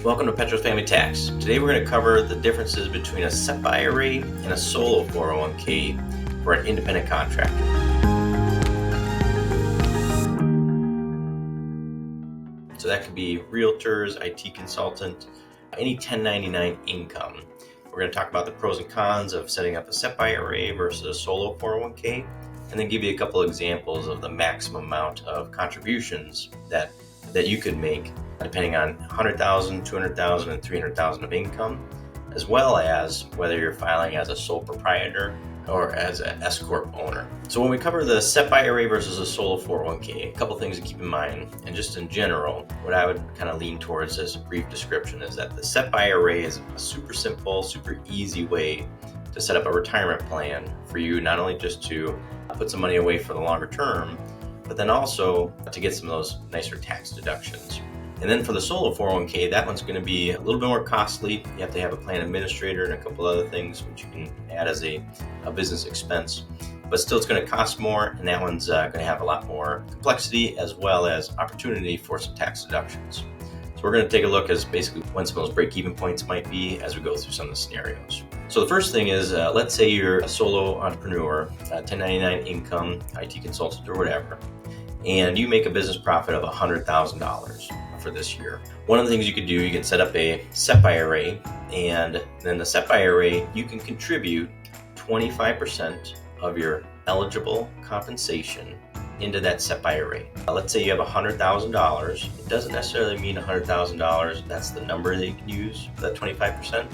Welcome to Petro's Family Tax. Today we're going to cover the differences between a SEP IRA and a solo 401k for an independent contractor. So that could be realtors, IT consultant, any 1099 income. We're going to talk about the pros and cons of setting up a SEP IRA versus a solo 401k, and then give you a couple examples of the maximum amount of contributions that you could make depending on 100,000, 200,000, and 300,000 of income, as well as whether you're filing as a sole proprietor or as an S-Corp owner. So when we cover the SEP IRA versus a solo 401k, a couple things to keep in mind, and just in general, what I would kind of lean towards as a brief description is that the SEP IRA is a super simple, super easy way to set up a retirement plan for you, not only just to put some money away for the longer term, but then also to get some of those nicer tax deductions. And then for the solo 401k, that one's going to be a little bit more costly. You have to have a plan administrator and a couple other things which you can add as a business expense. But still, it's going to cost more, and that one's going to have a lot more complexity as well as opportunity for some tax deductions. So we're going to take a look as basically when some of those break-even points might be as we go through some of the scenarios. So the first thing is, let's say you're a solo entrepreneur, 1099 income, IT consultant or whatever, and you make a business profit of $100,000 for this year. One of the things you could do, you can set up a SEP IRA, and then the SEP IRA, you can contribute 25% of your eligible compensation into that SEP IRA. Let's say you have $100,000. It doesn't necessarily mean $100,000. That's the number that you can use for that 25%.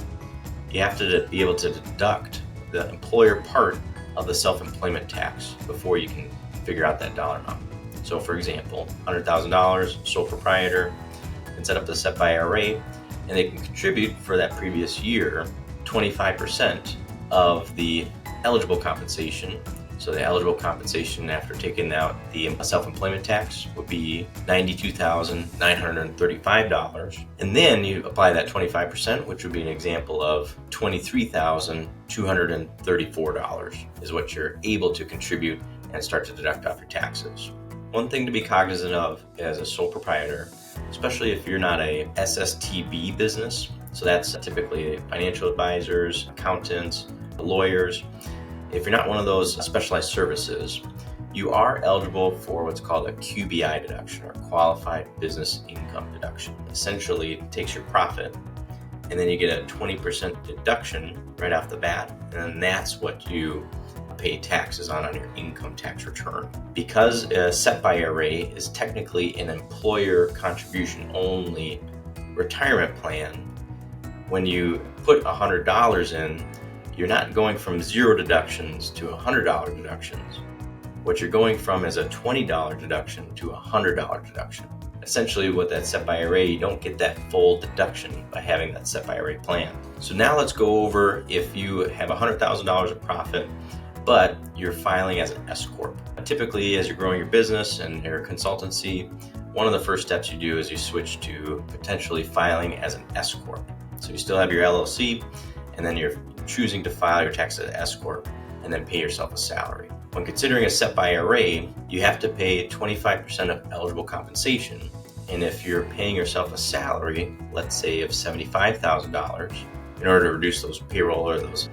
You have to be able to deduct the employer part of the self-employment tax before you can figure out that dollar amount. So for example, $100,000, sole proprietor, can set up the SEP IRA, and they can contribute for that previous year 25% of the eligible compensation. So the eligible compensation after taking out the self-employment tax would be $92,935. And then you apply that 25%, which would be an example of $23,234 is what you're able to contribute and start to deduct off your taxes. One thing to be cognizant of as a sole proprietor, especially if you're not a SSTB business, so that's typically financial advisors, accountants, lawyers. If you're not one of those specialized services, you are eligible for what's called a QBI deduction, or Qualified Business Income Deduction. Essentially, it takes your profit, and then you get a 20% deduction right off the bat, and then that's what you pay taxes on your income tax return. Because a SEP IRA is technically an employer contribution only retirement plan, when you put $100 in, you're not going from zero deductions to $100 deductions. What you're going from is a $20 deduction to a $100 deduction. Essentially, with that SEP IRA, you don't get that full deduction by having that SEP IRA plan. So now let's go over if you have $100,000 of profit, but you're filing as an S-Corp. Typically, as you're growing your business and your consultancy, one of the first steps you do is you switch to potentially filing as an S-Corp. So you still have your LLC, and then you're choosing to file your taxes as S-Corp and then pay yourself a salary. When considering a SEP IRA, you have to pay 25% of eligible compensation. And if you're paying yourself a salary, let's say of $75,000, in order to reduce those payroll or those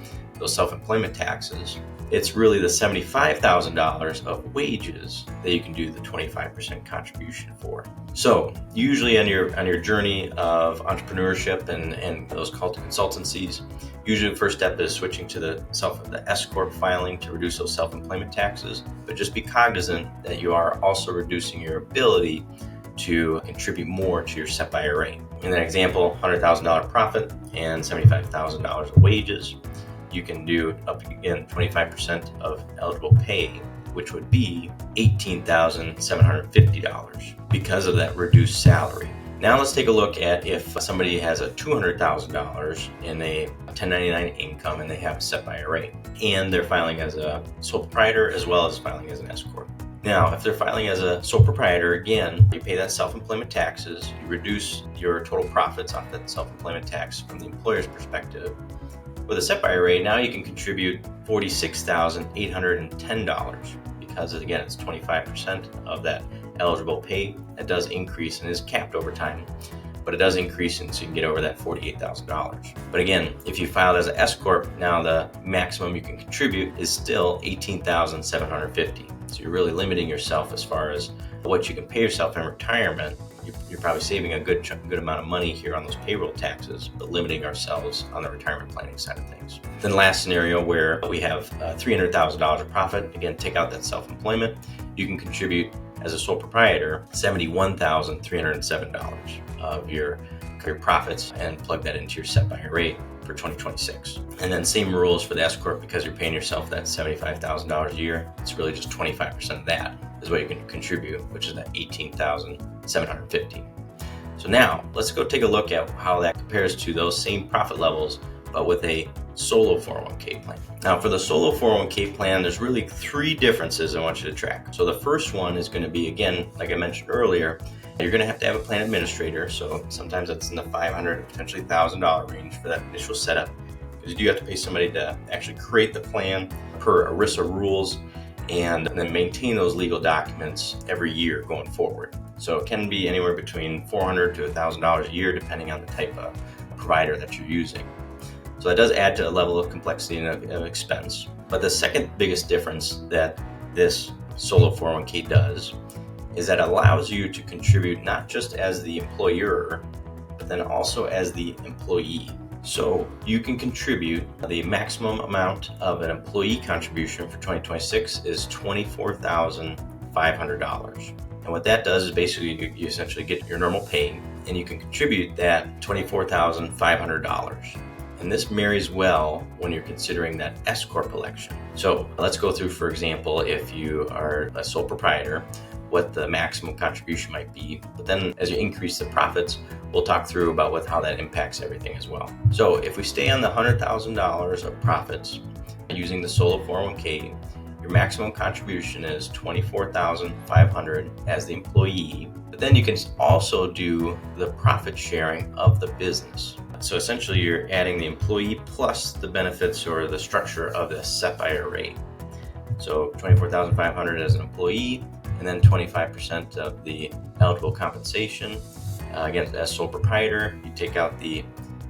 self-employment taxes, it's really the $75,000 of wages that you can do the 25% contribution for. So usually on your journey of entrepreneurship and those called consultancies, usually the first step is switching to the S-Corp filing to reduce those self-employment taxes. But just be cognizant that you are also reducing your ability to contribute more to your SEP IRA. In that example, $100,000 profit and $75,000 of wages, you can do up again 25% of eligible pay, which would be $18,750 because of that reduced salary. Now let's take a look at if somebody has a $200,000 in a 1099 income and they have a SEP IRA, and they're filing as a sole proprietor as well as filing as an S-Corp. Now, if they're filing as a sole proprietor, again, you pay that self-employment taxes, you reduce your total profits off that self-employment tax from the employer's perspective. With a SEP IRA, now you can contribute $46,810 because, again, it's 25% of that eligible pay. That does increase and is capped over time. but it does increase so you can get over that $48,000. But again, if you filed as an S-Corp, now the maximum you can contribute is still $18,750. So you're really limiting yourself as far as what you can pay yourself in retirement. You're probably saving a good amount of money here on those payroll taxes, but limiting ourselves on the retirement planning side of things. Then last scenario where we have $300,000 of profit, again, take out that self-employment, you can contribute as a sole proprietor $71,307 of your profits and plug that into your SEP IRA for 2026. And then same rules for the S-Corp, because you're paying yourself that $75,000 a year. It's really just 25% of that is what you can contribute, which is that $18,750. So now let's go take a look at how that compares to those same profit levels, but with a solo 401k plan. Now for the solo 401k plan, there's really three differences I want you to track. So the first one is going to be, again, like I mentioned earlier, you're going to have a plan administrator. So sometimes it's in the $500, potentially $1,000 range for that initial setup, because you do have to pay somebody to actually create the plan per ERISA rules and then maintain those legal documents every year going forward. So it can be anywhere between $400 to $1,000 a year, depending on the type of provider that you're using. So that does add to a level of complexity and of expense. But the second biggest difference that this solo 401k does is that it allows you to contribute not just as the employer, but then also as the employee. So you can contribute, the maximum amount of an employee contribution for 2026 is $24,500. And what that does is basically you essentially get your normal pay, and you can contribute that $24,500. And this marries well when you're considering that S-Corp election. So let's go through, for example, if you are a sole proprietor, what the maximum contribution might be. But then as you increase the profits, we'll talk through about how that impacts everything as well. So if we stay on the $100,000 of profits using the solo 401k, your maximum contribution is $24,500 as the employee. But then you can also do the profit sharing of the business. So essentially you're adding the employee plus the benefits or the structure of the SEP IRA. So $24,500 as an employee, and then 25% of the eligible compensation. Again, as sole proprietor, you take out the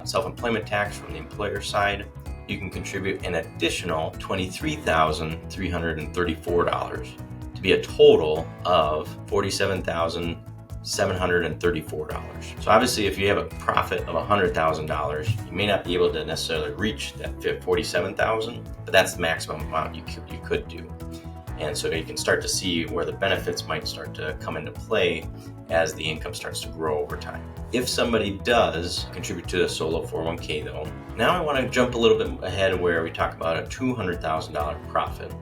self-employment tax from the employer side. You can contribute an additional $23,334 to be a total of $47,734. So obviously, if you have a profit of $100,000, you may not be able to necessarily reach that $47,000, but that's the maximum amount you could do. And so you can start to see where the benefits might start to come into play as the income starts to grow over time. If somebody does contribute to the solo 401k though, now I want to jump a little bit ahead where we talk about a $200,000 profit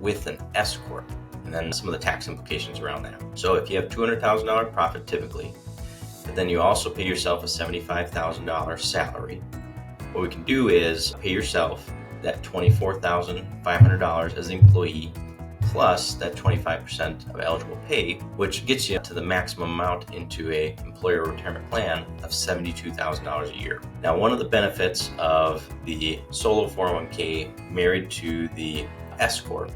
with an S-Corp, and then some of the tax implications around that. So if you have $200,000 profit typically, but then you also pay yourself a $75,000 salary, what we can do is pay yourself that $24,500 as the employee, plus that 25% of eligible pay, which gets you to the maximum amount into a employer retirement plan of $72,000 a year. Now, one of the benefits of the solo 401k married to the S-Corp,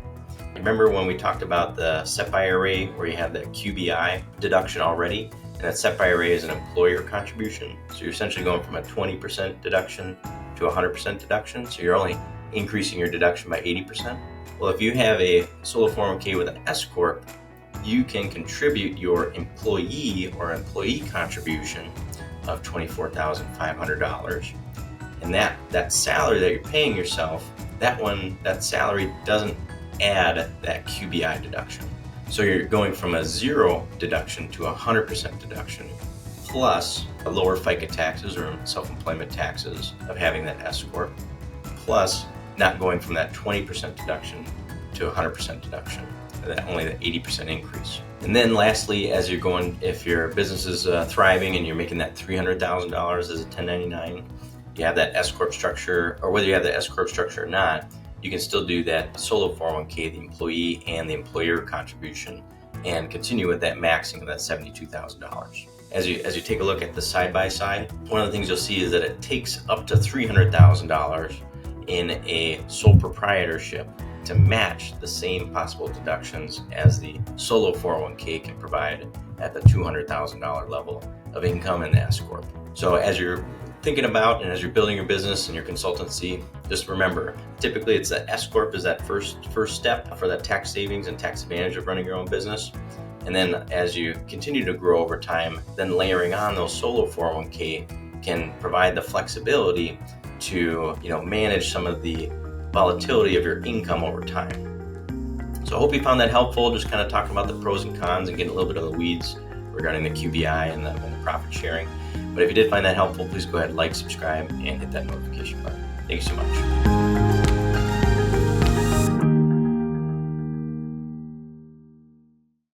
remember when we talked about the SEP IRA where you have that QBI deduction already, and that SEP IRA is an employer contribution. So you're essentially going from a 20% deduction to 100% deduction. So you're only increasing your deduction by 80%. Well, if you have a solo 401k with an S-Corp, you can contribute your employee or employee contribution of $24,500. And that salary that you're paying yourself, that salary doesn't add that QBI deduction. So you're going from a zero deduction to 100% deduction, plus a lower FICA taxes or self-employment taxes of having that S-Corp, plus not going from that 20% deduction to 100% deduction, that only the 80% increase. And then lastly, as you're going, if your business is thriving and you're making that $300,000 as a 1099, you have that S-Corp structure, or whether you have the S-Corp structure or not, you can still do that solo 401k, the employee and the employer contribution, and continue with that maxing of that $72,000. As you take a look at the side-by-side, one of the things you'll see is that it takes up to $300,000 in a sole proprietorship to match the same possible deductions as the solo 401k can provide at the $200,000 level of income in the S-Corp. So as you're thinking about and as you're building your business and your consultancy, just remember, typically it's that S-Corp is that first step for that tax savings and tax advantage of running your own business. And then as you continue to grow over time, then layering on those solo 401k can provide the flexibility to manage some of the volatility of your income over time. So I hope you found that helpful, just kind of talking about the pros and cons and getting a little bit of the weeds regarding the QBI and the profit sharing. But if you did find that helpful, please go ahead, like, subscribe, and hit that notification button. Thank you so much.